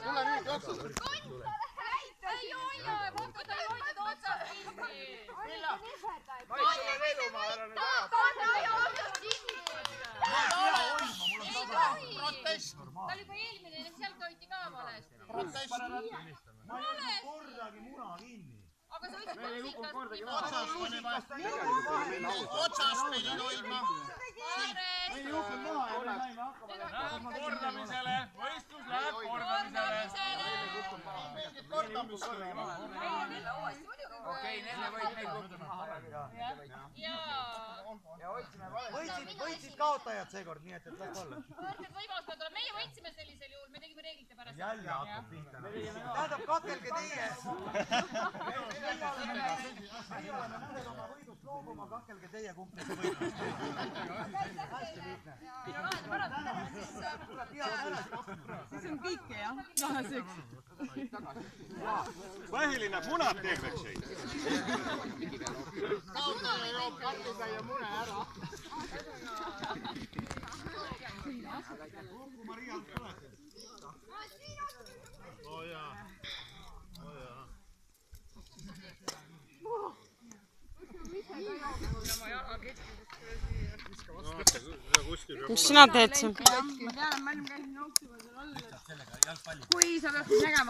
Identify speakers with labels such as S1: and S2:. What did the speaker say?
S1: Tule nüüd jooksu!
S2: Ei hoida! Vaata, ta ei hoida otsast kinni!
S1: Protest!
S2: Ta oli juba eelmine, sealt hoiti ka valesti.
S1: Protest!
S3: Ma ei olnud kordagi muna kinni.
S2: Aga sa võtsid lusikast
S1: Otsast pidi toima!
S3: Ei juhtunud maha ja me saime hakkama.
S4: Kordamisele! Võistlus läheb kordamisele!
S1: Mingit kordamist!
S4: Okei, nende võid meil kukkuda maha.
S3: Võitsid kaotajad seekord, nii et las olla.
S2: Võrdsed võimalused olla. Meie võitsime sellisel juhul, me tegime reeglite pärast.
S3: Jälle hakkab pihta. Tähendab, kakelge teie. Meie oleme mõned oma võidust loobuma, kakelge teie kumpnisse võidust. Hästi lihtne.
S5: Siis on kõike, jah? Laheseks.
S6: Põhiline punad teeb, eks ei?
S1: Kaotame joo karditäie mune ära.
S3: Kumbu Marialt tulete?
S6: Oo jaa. Oo jaa.
S5: Mis sina teed siin?
S7: Ma tean, ma käisin jooksima seal all. Kui sa peaksid nägema